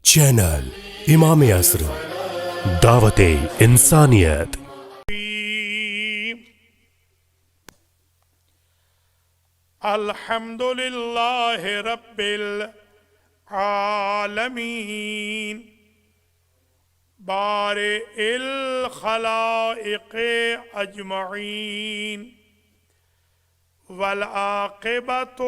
Channel امام عصر دعوت انسانیت۔ الحمد للہ رب العالمین بارئ الخلائق اجمعین والعاقبۃ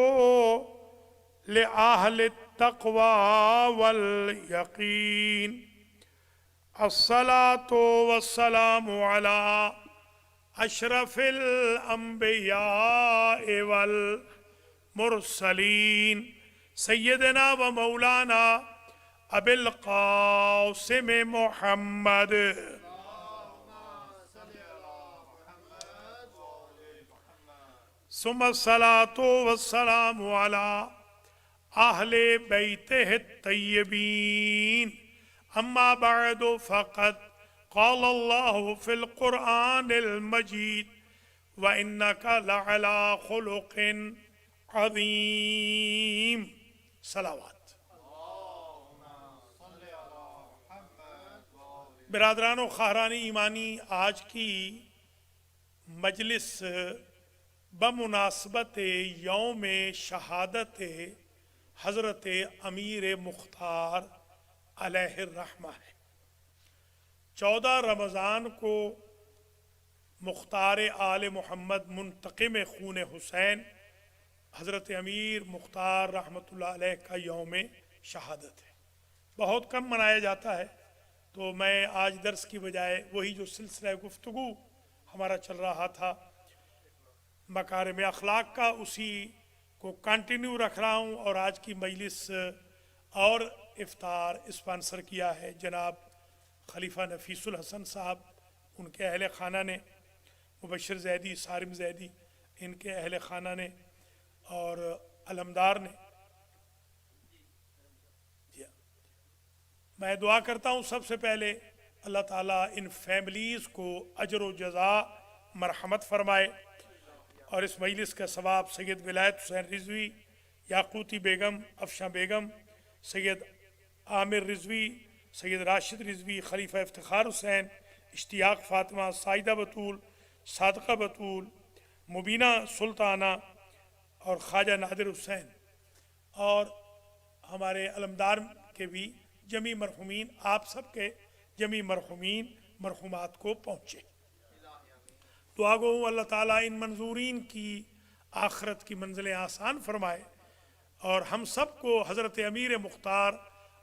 لأہل التقوی والیقین الصلاۃ والسلام علی اشرف الانبیاء والمرسلین سیدنا و مولانا ابی القاسم محمد ثم الصلاۃ والسلام علی اہل بیتہ الطیبین اما بعد فقد قال اللہ فی القرآن المجید وَإِنَّكَ لَعَلَىٰ خُلُقٍ عَظِيمٍ۔ صلوات۔ برادران و خواہران ایمانی، آج کی مجلس بمناسبت یوم شہادت حضرت امیر مختار علیہ الرحمہ ہے۔ 14 رمضان کو مختار آل محمد منتقم خون حسین حضرت امیر مختار رحمۃ اللہ علیہ کا یوم شہادت ہے۔ بہت کم منایا جاتا ہے، تو میں آج درس کی بجائے وہی جو سلسلہ گفتگو ہمارا چل رہا تھا مکارم اخلاق کا، اسی کو کنٹینیو رکھ رہا ہوں، اور آج کی مجلس اور افطار اسپانسر کیا ہے جناب خلیفہ نفیس الحسن صاحب، ان کے اہل خانہ نے، مبشر زیدی، سارم زیدی، ان کے اہل خانہ نے، اور علمدار نے۔ میں دعا کرتا ہوں سب سے پہلے اللہ تعالیٰ ان فیملیز کو اجر و جزا مرحمت فرمائے، اور اس مجلس کا ثواب سید ولایت حسین رضوی، یاقوتی بیگم، افشاں بیگم، سید عامر رضوی، سید راشد رضوی، خلیفہ افتخار حسین، اشتیاق فاطمہ، سائدہ بطول، صادقہ بطول، مبینہ سلطانہ، اور خواجہ نادر حسین، اور ہمارے علمدار کے بھی جمی مرحومین، آپ سب کے جمی مرحومین مرحومات کو پہنچے۔ دعا گو اللہ تعالیٰ ان منظورین کی آخرت کی منزلیں آسان فرمائے، اور ہم سب کو حضرت امیر مختار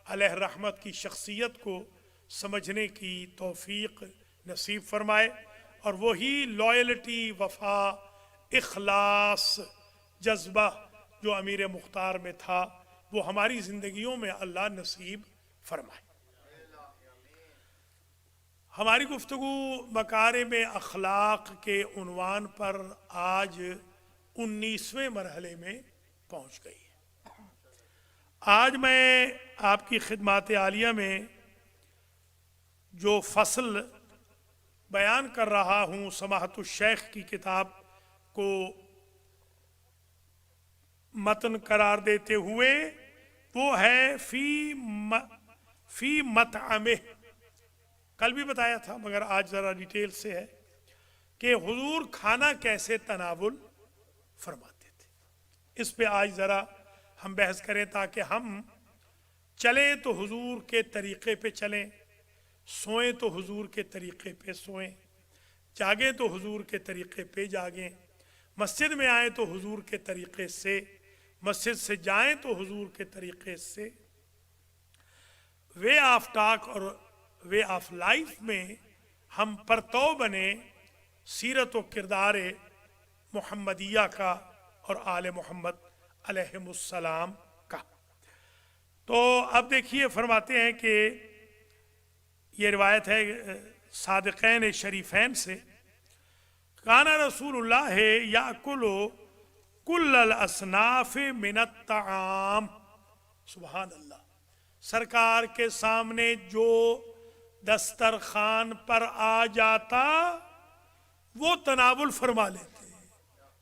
علیہ الرحمت کی شخصیت کو سمجھنے کی توفیق نصیب فرمائے، اور وہی لائلٹی، وفا، اخلاص، جذبہ جو امیر مختار میں تھا وہ ہماری زندگیوں میں اللہ نصیب فرمائے۔ ہماری گفتگو مکارم اخلاق کے عنوان پر آج 19ویں مرحلے میں پہنچ گئی ہے۔ آج میں آپ کی خدمات عالیہ میں جو فصل بیان کر رہا ہوں سماحت الشیخ کی کتاب کو متن قرار دیتے ہوئے، وہ ہے فی مطعمہ۔ کل بھی بتایا تھا مگر آج ذرا ڈیٹیل سے ہے کہ حضور کھانا کیسے تناول فرماتے تھے۔ اس پہ آج ذرا ہم بحث کریں تاکہ ہم چلیں تو حضور کے طریقے پہ چلیں، سوئیں تو حضور کے طریقے پہ سوئیں، جاگیں تو حضور کے طریقے پہ جاگیں، مسجد میں آئیں تو حضور کے طریقے سے، مسجد سے جائیں تو حضور کے طریقے سے۔ وے آف ٹاک اور وے آف لائف میں ہم پرتو بنے سیرت و کردار محمدیہ کا اور آل محمد علیہم السلام کا۔ تو اب دیکھیے، فرماتے ہیں کہ یہ روایت ہے صادقین شریفین سے، کان رسول اللہ یأکل کل الاصناف من الطعام۔ سبحان اللہ، سرکار کے سامنے جو دسترخوان پر آ جاتا وہ تناول فرما لیتے ہیں۔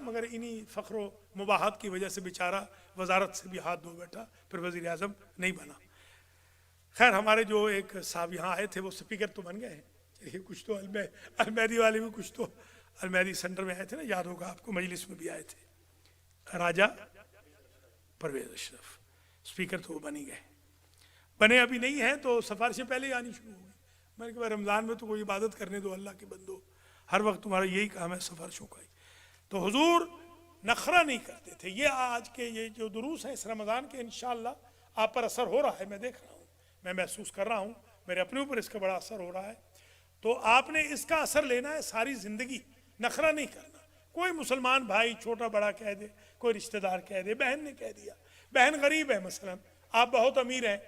مگر انہی فخر و مباحت کی وجہ سے بیچارہ وزارت سے بھی ہاتھ دھو بیٹھا، پھر وزیر اعظم نہیں بنا۔ خیر ہمارے جو ایک صاحب یہاں آئے تھے وہ سپیکر تو بن گئے ہیں، چلیے کچھ تو المیدی والے بھی کچھ تو المیدی سینٹر میں آئے تھے نا، یاد ہوگا آپ کو، مجلس میں بھی آئے تھے، راجہ پرویز اشرف، سپیکر تو وہ بن ہی گئے، بنے ابھی نہیں ہیں تو سفارشیں پہلے ہی آنی شروع ہو گئی۔ میں نے کہا رمضان میں تو کوئی عبادت کرنے دو اللہ کے بندو، ہر وقت تمہارا یہی کام ہے سفارشوں کا ہی۔ تو حضور نخرہ نہیں کرتے تھے۔ یہ آج کے یہ جو دروس ہیں اس رمضان کے، انشاءاللہ آپ پر اثر ہو رہا ہے، میں دیکھ رہا ہوں، میں محسوس کر رہا ہوں، میرے اپنے اوپر اس کا بڑا اثر ہو رہا ہے۔ تو آپ نے اس کا اثر لینا ہے ساری زندگی، نخرہ نہیں کرنا۔ کوئی مسلمان بھائی چھوٹا بڑا کہہ دے، کوئی رشتہ دار کہہ دے، بہن نے کہہ دیا، بہن غریب ہے مثلا، آپ بہت امیر ہیں،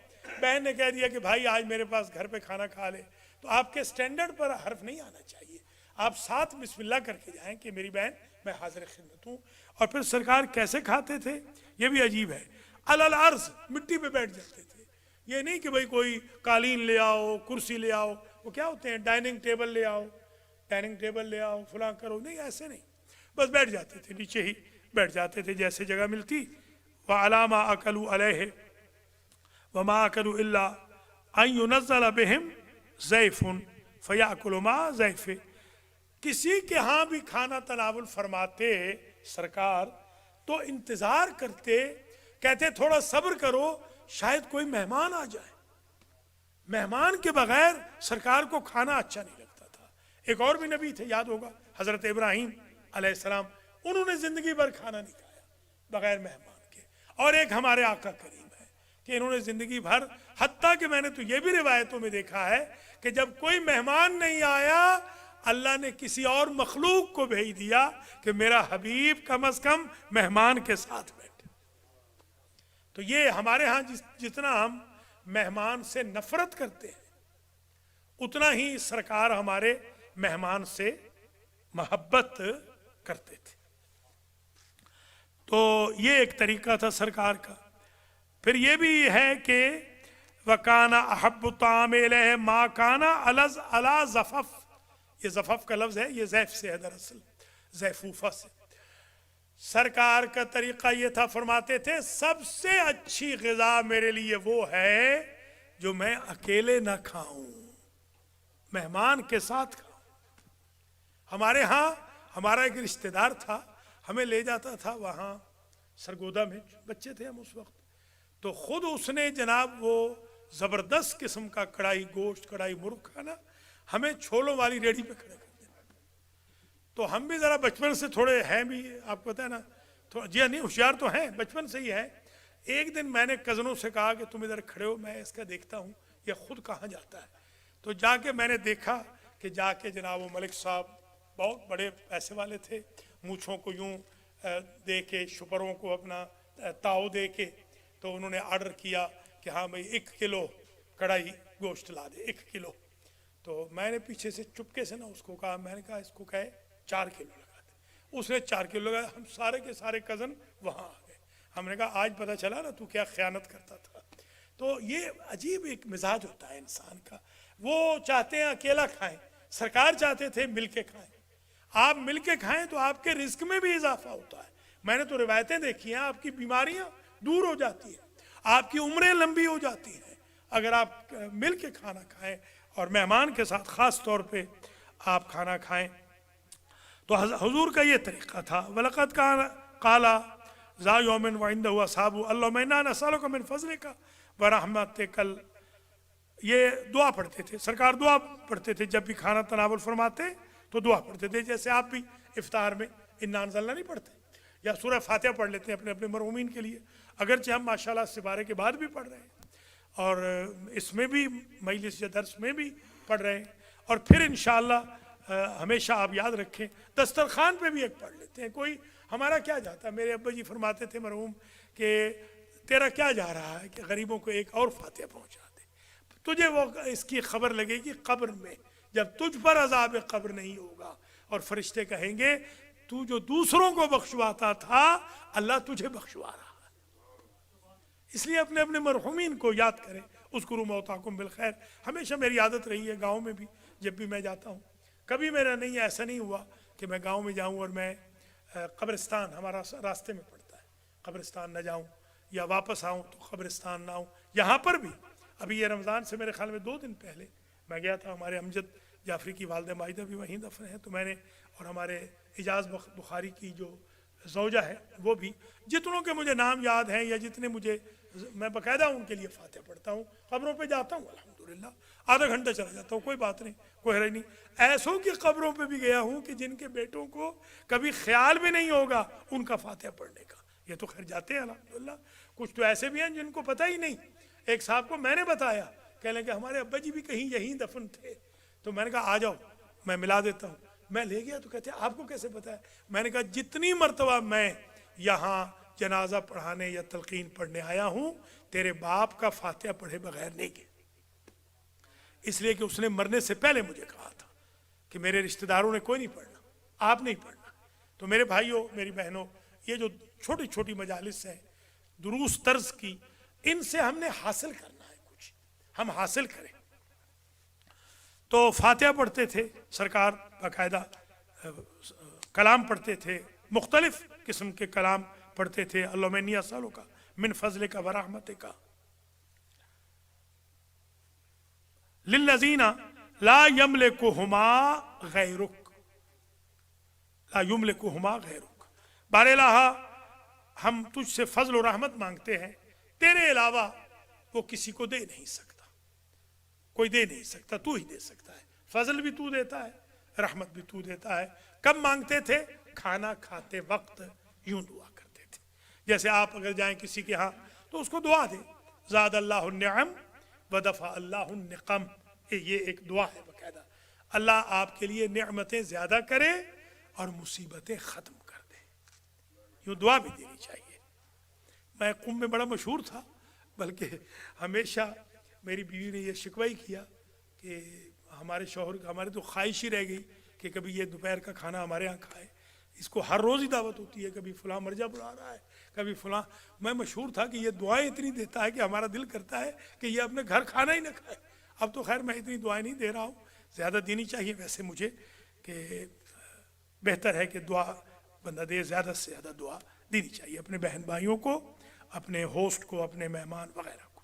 بہن نے کہہ دیا کہ بھائی آج میرے پاس گھر پہ کھانا کھا لے، تو آپ کے سٹینڈرڈ پر حرف نہیں آنا چاہیے، آپ ساتھ بسم اللہ کر کے جائیں کہ میری بہن میں حاضر خدمت ہوں۔ اور پھر سرکار کیسے کھاتے تھے یہ بھی عجیب ہے، الارض، مٹی پہ بیٹھ جاتے تھے، یہ نہیں کہ بھئی کوئی قالین لے آؤ، کرسی لے آؤ، وہ کیا ہوتے ہیں ڈائننگ ٹیبل لے آؤ، ڈائننگ ٹیبل لے آؤ، فلاں کرو، نہیں ایسے نہیں، بس بیٹھ جاتے تھے، نیچے ہی بیٹھ جاتے تھے جیسے جگہ ملتی۔ وَعَلَىٰ مَا أَكَلُوا عَلَيْهِ وَمَا أَكَلُوا إِلَّا أَن يُنَزَّلَ بِهِمْ ضَيْفٌ فَيَأْكُلُوا مَعَ ضَيْفِهِ۔ کسی کے ہاں بھی کھانا تناول فرماتے سرکار تو انتظار کرتے، کہتے تھوڑا صبر کرو شاید کوئی مہمان آ جائے، مہمان کے بغیر سرکار کو کھانا اچھا نہیں لگتا تھا۔ ایک اور بھی نبی تھے، یاد ہوگا حضرت ابراہیم علیہ السلام، انہوں نے زندگی بھر کھانا نہیں کھایا بغیر مہمان کے۔ اور ایک ہمارے آقا کریم ہے کہ انہوں نے زندگی بھر، حتیٰ کہ میں نے تو یہ بھی روایتوں میں دیکھا ہے کہ جب کوئی مہمان نہیں آیا اللہ نے کسی اور مخلوق کو بھیج دیا کہ میرا حبیب کم از کم مہمان کے ساتھ بیٹھے۔ تو یہ ہمارے ہاں جتنا ہم مہمان سے نفرت کرتے ہیں اتنا ہی سرکار ہمارے مہمان سے محبت کرتے تھے۔ تو یہ ایک طریقہ تھا سرکار کا۔ پھر یہ بھی ہے کہ وَكَانَ أَحَبُّ الطَّعَامِ إِلَيْهِ مَا كَانَ عَلَى زَفَفٍ، یہ زفف کا لفظ ہے، یہ زیف سے ہے دراصل، زیفوفہ سے۔ سرکار کا طریقہ یہ تھا، فرماتے تھے سب سے اچھی غذا میرے لیے وہ ہے جو میں اکیلے نہ کھاؤں، مہمان کے ساتھ کھاؤں۔ ہمارے ہاں ہمارا ایک رشتہ دار تھا، ہمیں لے جاتا تھا وہاں سرگودا میں، بچے تھے ہم اس وقت، تو خود اس نے جناب وہ زبردست قسم کا کڑھائی گوشت، کڑھائی مرغ کھانا، ہمیں چھولوں والی ریڑھی پہ کھڑے کر دینا۔ تو ہم بھی ذرا بچپن سے تھوڑے ہیں بھی، آپ کو پتہ ہے نا، جی نہیں ہوشیار تو ہیں، بچپن سے ہی ہے۔ ایک دن میں نے کزنوں سے کہا کہ تم ادھر کھڑے ہو، میں اس کا دیکھتا ہوں یہ خود کہاں جاتا ہے۔ تو جا کے میں نے دیکھا کہ جا کے جناب وہ ملک صاحب بہت بڑے پیسے والے تھے، مونچھوں کو یوں دے کے، شپروں کو اپنا تاؤ دے کے، تو انہوں نے آرڈر کیا کہ ہاں بھئی 1 کلو کڑھائی گوشت لا دے، 1 کلو۔ تو میں نے پیچھے سے چپکے سے نا اس کو کہا، میں نے کہا اس کو کہے 4 کلو لگا دے۔ اس نے 4 کلو لگایا، ہم سارے کے سارے کزن وہاں آ گئے۔ ہم نے کہا آج پتہ چلا نا تو کیا خیانت کرتا تھا۔ تو یہ عجیب ایک مزاج ہوتا ہے انسان کا، وہ چاہتے ہیں اکیلا کھائیں، سرکار چاہتے تھے مل کے کھائیں۔ آپ مل کے کھائیں تو آپ کے رزق میں بھی اضافہ ہوتا ہے۔ میں نے تو روایتیں دیکھی ہیں، آپ کی بیماریاں دور ہو جاتی ہیں، آپ کی عمریں لمبی ہو جاتی ہیں اگر آپ مل کے کھانا کھائیں اور مہمان کے ساتھ خاص طور پہ آپ کھانا کھائیں۔ تو حضور کا یہ طریقہ تھا۔ وَلَقَدْ قَالَ ذَا يَوْمٍ وَعِنْدَهُ أَصْحَابُهُ اللَّهُمَّ إِنَّا نَسْأَلُكَ مِنْ فَضْلِكَ وَرَحْمَتِكَ۔ یہ دعا پڑھتے تھے، سرکار دعا پڑھتے تھے جب بھی کھانا تناول فرماتے تو دعا پڑھتے تھے، جیسے آپ بھی افطار میں اِنَّا أَنزَلْنَا نہیں پڑھتے، یا سورہ فاتحہ پڑھ لیتے ہیں اپنے اپنے مرحومین کے لیے، اگرچہ ہم ماشاءاللہ سپارے کے بعد بھی پڑھ رہے ہیں اور اس میں بھی مجلس یا درس میں بھی پڑھ رہے ہیں، اور پھر انشاءاللہ ہمیشہ آپ یاد رکھیں دسترخوان پہ بھی ایک پڑھ لیتے ہیں۔ کوئی ہمارا کیا جاتا ہے، میرے ابا جی فرماتے تھے مرحوم کہ تیرا کیا جا رہا ہے کہ غریبوں کو ایک اور فاتحہ پہنچا دے، تجھے وہ اس کی خبر لگے گی قبر میں، جب تجھ پر عذاب قبر نہیں ہوگا اور فرشتے کہیں گے تو جو دوسروں کو بخشواتا تھا اللہ تجھے بخشوا رہا ہے۔ اس لیے اپنے اپنے مرحومین کو یاد کریں، اذکروا موتاکم بالخیر۔ ہمیشہ میری عادت رہی ہے، گاؤں میں بھی جب بھی میں جاتا ہوں، کبھی میرا نہیں ایسا نہیں ہوا کہ میں گاؤں میں جاؤں اور میں قبرستان ہمارا راستے میں پڑتا ہے، قبرستان نہ جاؤں یا واپس آؤں تو قبرستان نہ آؤں. یہاں پر بھی ابھی یہ رمضان سے میرے خیال میں 2 دن پہلے میں گیا تھا، ہمارے امجد جعفری کی والدہ ماجدہ بھی وہیں دفن ہے، تو میں نے اور ہمارے اعجاز بخاری کی جو زوجہ ہے وہ بھی، جتنوں کے مجھے نام یاد ہیں یا جتنے مجھے، میں باقاعدہ ان کے لیے فاتحہ پڑھتا ہوں. قبروں پہ جاتا ہوں الحمدللہ، آدھا گھنٹہ چلا جاتا ہوں، کوئی بات نہیں، کوئی حرج نہیں. ایسوں کی قبروں پہ بھی گیا ہوں کہ جن کے بیٹوں کو کبھی خیال بھی نہیں ہوگا ان کا فاتحہ پڑھنے کا. یہ تو خیر جاتے ہیں الحمدللہ. کچھ تو ایسے بھی ہیں جن کو پتہ ہی نہیں. ایک صاحب کو میں نے بتایا، کہہ لیں کہ ہمارے ابا جی بھی کہیں یہیں دفن تھے، تو میں نے کہا آ جاؤ میں ملا دیتا ہوں. میں لے گیا تو کہتے ہیں آپ کو کیسے پتا ہے؟ میں نے کہا جتنی مرتبہ میں یہاں جنازہ پڑھانے یا تلقین پڑھنے آیا ہوں تیرے باپ کا فاتحہ پڑھے بغیر نہیں گئے، اس لیے کہ اس نے مرنے سے پہلے مجھے کہا تھا کہ میرے رشتہ داروں نے کوئی نہیں پڑھنا، آپ نہیں پڑھنا. تو میرے بھائیوں میری بہنوں، یہ جو چھوٹی چھوٹی مجالس ہیں دروس طرز کی، ان سے ہم نے حاصل کرنا ہے، کچھ ہم حاصل کریں. تو فاتحہ پڑھتے تھے سرکار، باقاعدہ کلام پڑھتے تھے، مختلف قسم کے کلام پڑھتے تھے. اللہم انی اسألک من فضلک ورحمتک للذین لا یملکہما غیرک، لا یملکہما غیرک. بار الہ ہم تجھ سے فضل و رحمت مانگتے ہیں، تیرے علاوہ وہ کسی کو دے نہیں سکتا، کوئی دے نہیں سکتا، تو ہی دے سکتا ہے. فضل بھی تو دیتا ہے، رحمت بھی تو دیتا ہے. کب مانگتے تھے؟ کھانا کھاتے وقت یوں دعا کرتے تھے. جیسے آپ اگر جائیں کسی کے ہاں تو اس کو دعا دیں، زاد اللہ النعم ودفع اللہ النقم. یہ ایک دعا ہے باقاعدہ، اللہ آپ کے لیے نعمتیں زیادہ کرے اور مصیبتیں ختم کر دے. یوں دعا بھی دینی چاہیے. میں قم میں بڑا مشہور تھا، بلکہ ہمیشہ میری بیوی نے یہ شکوہ ہی کیا کہ ہمارے شوہر، ہمارے تو خواہش ہی رہ گئی کہ کبھی یہ دوپہر کا کھانا ہمارے ہاں کھائے. اس کو ہر روز ہی دعوت ہوتی ہے، کبھی فلاں مرجع بلا رہا ہے، کبھی فلاں. میں مشہور تھا کہ یہ دعائیں اتنی دیتا ہے کہ ہمارا دل کرتا ہے کہ یہ اپنے گھر کھانا ہی نہ کھائے. اب تو خیر میں اتنی دعائیں نہیں دے رہا ہوں، زیادہ دینی چاہیے ویسے مجھے، کہ بہتر ہے کہ دعا بندہ دے، زیادہ سے زیادہ دعا دینی چاہیے اپنے بہن بھائیوں کو، اپنے ہوسٹ کو، اپنے مہمان وغیرہ کو.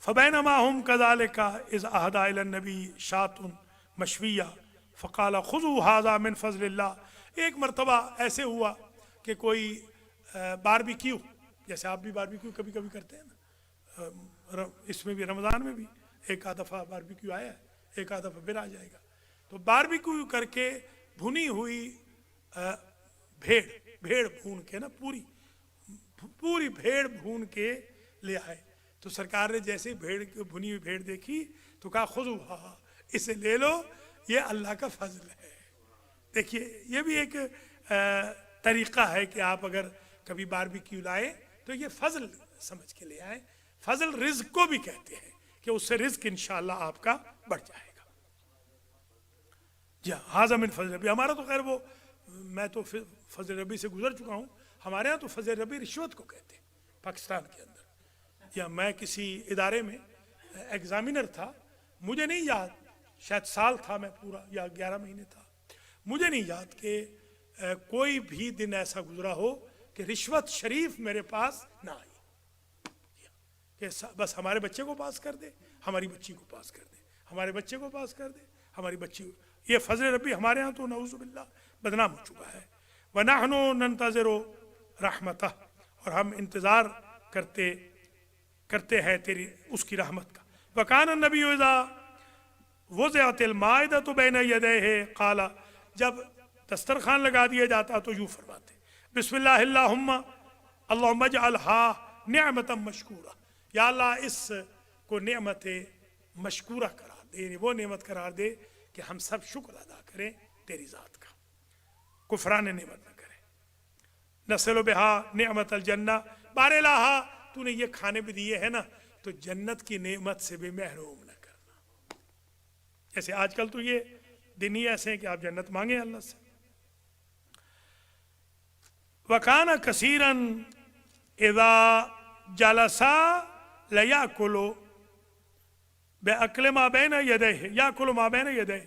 فبینما ہم کذالک اذ اہدی الی النبی شاۃ مشویہ فقال خذوا ھذا من فضل اللہ. ایک مرتبہ ایسے ہوا کہ کوئی باربیکیو، جیسے آپ بھی باربیکیو کبھی کبھی کرتے ہیں نا، اس میں بھی رمضان میں بھی ایک آدھ دفعہ باربیکیو آیا ہے، ایک آدھ دفعہ پھر آ جائے گا. تو باربیکیو کر کے بھنی ہوئی بھیڑ بھون کے نا، پوری بھیڑ بھون کے لے آئے. تو سرکار نے جیسے بھنی ہوئی بھیڑ دیکھی تو کہا خذوہا، اسے لے لو، یہ اللہ کا فضل ہے. دیکھیے یہ بھی ایک طریقہ ہے کہ آپ اگر کبھی باربیکیو لائیں تو یہ فضل سمجھ کے لے آئیں. فضل رزق کو بھی کہتے ہیں کہ اس سے رزق انشاءاللہ آپ کا بڑھ جائے گا. جی ھذا من فضل ربی. ہمارا تو خیر وہ، میں تو فضل ربی سے گزر چکا ہوں. ہمارے ہاں تو فضل ربی رشوت کو کہتے ہیں پاکستان کے اندر. یا میں کسی ادارے میں ایگزامینر تھا، مجھے نہیں یاد، شاید سال تھا میں پورا یا 11 مہینے تھا، مجھے نہیں یاد کہ کوئی بھی دن ایسا گزرا ہو کہ رشوت شریف میرے پاس نہ آئی، کہ بس ہمارے بچے کو پاس کر دے، ہماری بچی کو پاس کر دے، ہمارے بچے کو پاس کر دے، ہماری بچی کو. یہ فضل ربی ہمارے ہاں تو نعوذ باللہ بدنام ہو چکا ہے. وَنَحْنُ نَنْتَظِرُ رَحْمَتَهُ، اور ہم انتظار کرتے ہیں تیری اس کی رحمت کا. وَكَانَ النَّبِيُّ إِذَا وُضِعَتِ الْمَائِدَةُ بَيْنَ يَدَيْهِ قَالَ، جب دسترخوان لگا دیا جاتا تو یوں فرماتے بسم اللہ اللہم اللہم اجعلها نعمتا مشکورہ، یا اللہ اس کو نعمت مشکورہ قرار دے، یعنی وہ نعمت قرار دے کہ ہم سب شکر ادا کریں تیری ذات کا، کفران نعمت نہ کریں. نسل بہا نعمت الجنہ، بار الہ تو نے یہ کھانے بھی دیے ہیں نا تو جنت کی نعمت سے بھی محروم نہ کرنا. جیسے آج کل تو یہ دن ہی ایسے ہیں کہ آپ جنت مانگیں اللہ سے. وَكَانَ كَثِيرًا إِذَا جَلَسَا لَيَأْكُلُ بِأَكْلِ مَا بَيْنَ يَدَيْهِ، يَأْكُلُ مَا بَيْنَ يَدَيْهِ.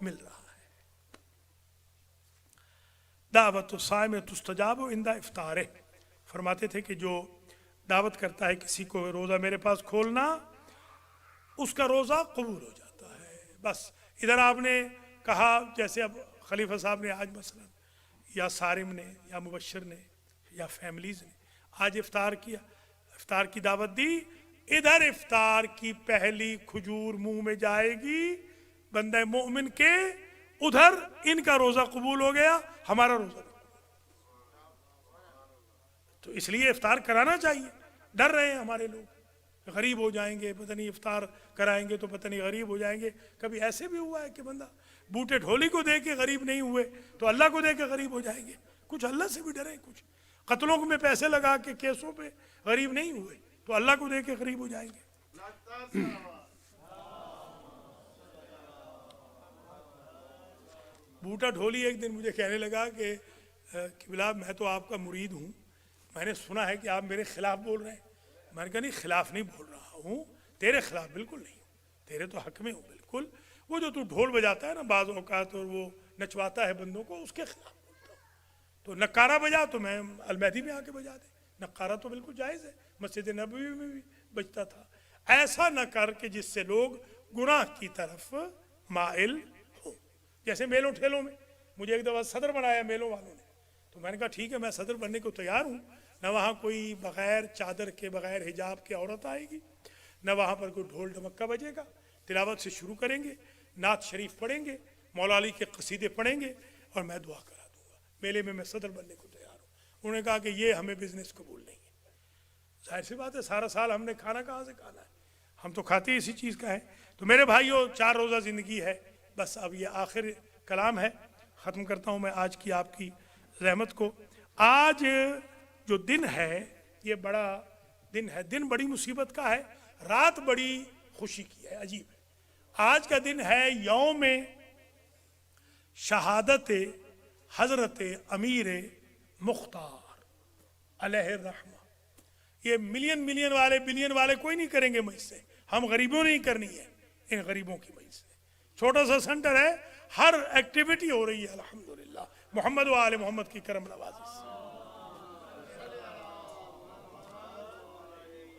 مل رہا ہے۔ دعوت الصائم تستجاب عند افطارہ، فرماتے تھے کہ جو دعوت کرتا ہے کسی کو روزہ میرے پاس کھولنا، اس کا روزہ قبول ہو جاتا ہے۔ بس ادھر آپ نے کہا، جیسے اب خلیفہ صاحب نے آج مثلا یا صارم نے یا مبشر نے یا فیملیز نے آج افطار کیا، افطار کی دعوت دی، ادھر افطار کی پہلی کھجور منہ میں جائے گی بندہ مومن کے، ادھر ان کا روزہ قبول ہو گیا، ہمارا روزہ نہیں۔ تو اس لیے افطار کرانا چاہیے۔ ڈر رہے ہیں ہمارے لوگ، غریب ہو جائیں گے، پتہ نہیں افطار کرائیں گے تو پتہ نہیں غریب ہو جائیں گے۔ کبھی ایسے بھی ہوا ہے کہ بندہ بوٹے ڈھولی کو دے کے غریب نہیں ہوئے تو اللہ کو دے کے غریب ہو جائیں گے۔ کچھ اللہ سے بھی ڈریں، کچھ قتلوں میں پیسے لگا کے کیسوں پہ غریب نہیں ہوئے تو اللہ کو دے کے غریب ہو جائیں گے۔ بوٹا ڈھولی ایک دن مجھے کہنے لگا کہ قبلہ میں تو آپ کا مرید ہوں، میں نے سنا ہے کہ آپ میرے خلاف بول رہے ہیں۔ میں نے کہا نہیں، خلاف نہیں بول رہا ہوں، تیرے خلاف بالکل نہیں ہوں، تیرے تو حق میں ہوں بالکل۔ وہ جو تو ڈھول بجاتا ہے نا بعض اوقات اور وہ نچواتا ہے بندوں کو، اس کے خلاف بولتا ہوں۔ تو نقارہ بجا تو میں المہدی میں آ کے بجا دے، نقارہ تو بالکل جائز ہے، مسجد نبوی میں بھی بجتا تھا۔ ایسا نہ کر کہ جس سے لوگ گناہ کی طرف مائل ہو۔ جیسے میلوں ٹھیلوں میں مجھے ایک دفعہ صدر بنایا میلوں والوں نے، تو میں نے کہا ٹھیک ہے میں صدر بننے کو تیار ہوں، نہ وہاں کوئی بغیر چادر کے بغیر حجاب کے عورت آئے گی، نہ وہاں پر کوئی ڈھول ڈھمکا بجے گا، تلاوت سے شروع کریں گے، نعت شریف پڑھیں گے، مولا علی کے قصیدے پڑھیں گے اور میں دعا کرا دوں گا۔ میلے میں صدر بننے کو تیار ہوں۔ انہوں نے کہا کہ یہ ہمیں بزنس قبول نہیں ہے۔ ظاہر سی بات ہے، سارا سال ہم نے کھانا کہاں سے کھانا ہے، ہم تو کھاتے ہی اسی چیز کا ہے۔ تو میرے بھائیوں، 4 روزہ زندگی ہے، بس اب یہ آخر کلام ہے، ختم کرتا ہوں میں آج کی آپ کی رحمت کو۔ آج جو دن ہے یہ بڑا دن ہے، دن بڑی مصیبت کا ہے، رات بڑی خوشی کی ہے، عجیب ہے۔ آج کا دن ہے یوم شہادت حضرت امیر مختار علیہ الرحمہ۔ یہ ملین والے بلین والے کوئی نہیں کریں گے مجھ سے، ہم غریبوں نے ہی کرنی ہے، ان غریبوں کی مجھ سے۔ چھوٹا سا سنٹر ہے، ہر ایکٹیویٹی ہو رہی ہے الحمدللہ محمد و آل محمد کی کرم نوازی سے۔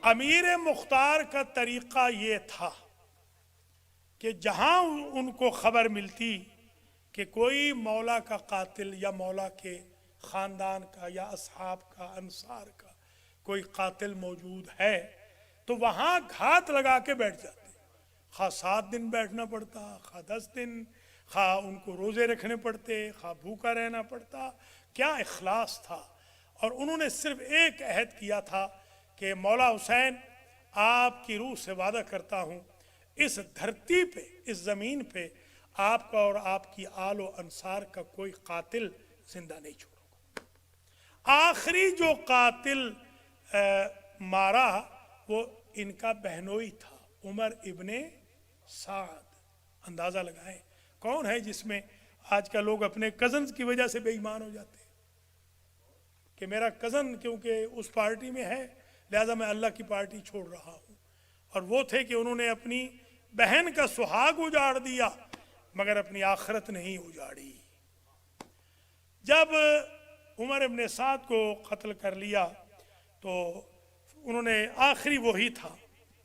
امیر مختار کا طریقہ یہ تھا کہ جہاں ان کو خبر ملتی کہ کوئی مولا کا قاتل یا مولا کے خاندان کا یا اصحاب کا انصار کا کوئی قاتل موجود ہے تو وہاں گھات لگا کے بیٹھ جاتے، خواہ 7 دن بیٹھنا پڑتا، خواہ 10 دن، خواہ ان کو روزے رکھنے پڑتے، خواہ بھوکا رہنا پڑتا۔ کیا اخلاص تھا! اور انہوں نے صرف ایک عہد کیا تھا کہ مولا حسین آپ کی روح سے وعدہ کرتا ہوں اس دھرتی پہ، اس زمین پہ آپ کا اور آپ کی آل و انصار کا کوئی قاتل زندہ نہیں چھوڑوں گا۔ آخری جو قاتل مارا وہ ان کا بہنوئی تھا، عمر ابن سعد۔ اندازہ لگائیں کون ہے جس میں آج کا لوگ اپنے کزنز کی وجہ سے بے ایمان ہو جاتے ہیں کہ میرا کزن کیونکہ اس پارٹی میں ہے لہذا میں اللہ کی پارٹی چھوڑ رہا ہوں۔ اور وہ تھے کہ انہوں نے اپنی بہن کا سہاگ اجاڑ دیا مگر اپنی آخرت نہیں اجاڑی۔ جب عمر ابن سعد کو قتل کر لیا تو انہوں نے آخری وہی تھا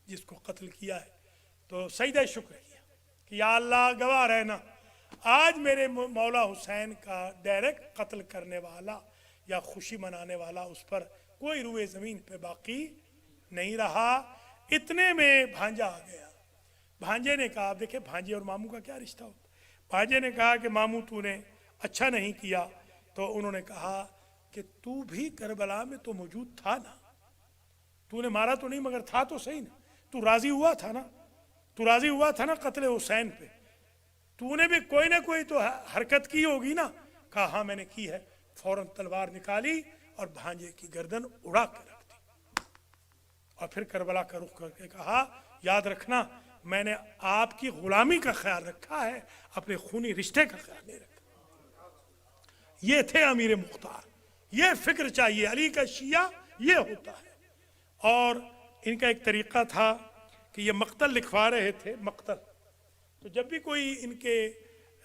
جس کو قتل کیا ہے تو سجدہ شکر کیا کہ یا اللہ گواہ رہنا، آج میرے مولا حسین کا ڈائریکٹ قتل کرنے والا یا خوشی منانے والا اس پر کوئی روئے زمین پہ باقی نہیں رہا۔ اتنے میں بھانجا آ گیا۔ بھانجے نے کہا، دیکھیں بھانجے اور ماموں کا کیا رشتہ ہوتا، بھانجے نے کہا کہ ماموں تو نے اچھا نہیں کیا، تو انہوں نے کہا کہ تو بھی کربلا میں تو موجود تھا نا، تو نے مارا تو نہیں مگر تھا تو صحیح نا، تو راضی ہوا تھا نا، تو راضی ہوا تھا نا قتل حسین پہ، تو نے بھی کوئی نہ کوئی تو حرکت کی ہوگی نا۔ کہا ہاں میں نے کی ہے۔ فوراً تلوار نکالی اور بھانجے کی گردن اڑا کے رکھ دی اور پھر کربلا کا رخ کر کے کہا یاد رکھنا میں نے آپ کی غلامی کا خیال رکھا ہے، اپنے خونی رشتے کا خیال نہیں رکھا۔ یہ تھے امیر مختار، یہ فکر چاہیے، علی کا شیعہ یہ ہوتا ہے۔ اور ان کا ایک طریقہ تھا کہ یہ مقتل لکھوا رہے تھے، مقتل، تو جب بھی کوئی ان کے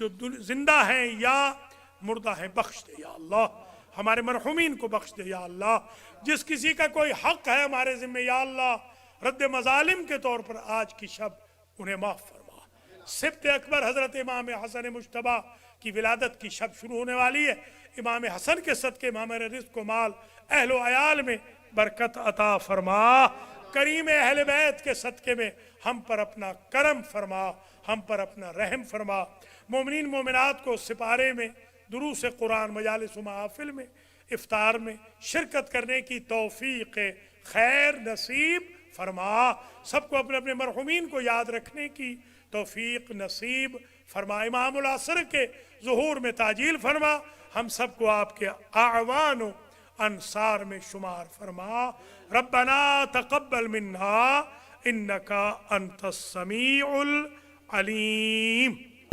جو زندہ ہیں یا مردہ ہیں بخش دے یا اللہ، ہمارے مرحومین کو بخش دے یا اللہ، جس کسی کا کوئی حق ہے ہمارے ذمہ یا اللہ رد مظالم کے طور پر آج کی شب انہیں معاف فرما۔ سبت اکبر حضرت امام حسن مجتبی کی ولادت کی شب شروع ہونے والی ہے، امام حسن کے صدقے ہمارے رزق و مال اہل و عیال میں برکت عطا فرما، کریم اہل بیت کے صدقے میں ہم پر اپنا کرم فرما، ہم پر اپنا رحم فرما، مومنین مومنات کو سپارے میں دروس قرآن مجالس و محافل میں افطار میں شرکت کرنے کی توفیق خیر نصیب فرما، سب کو اپنے اپنے مرحومین کو یاد رکھنے کی توفیق نصیب فرما، امام العصر کے ظہور میں تعجیل فرما، ہم سب کو آپ کے اعوان و انصار میں شمار فرما، ربنا تقبل منا انکا انت السمیع العلیم۔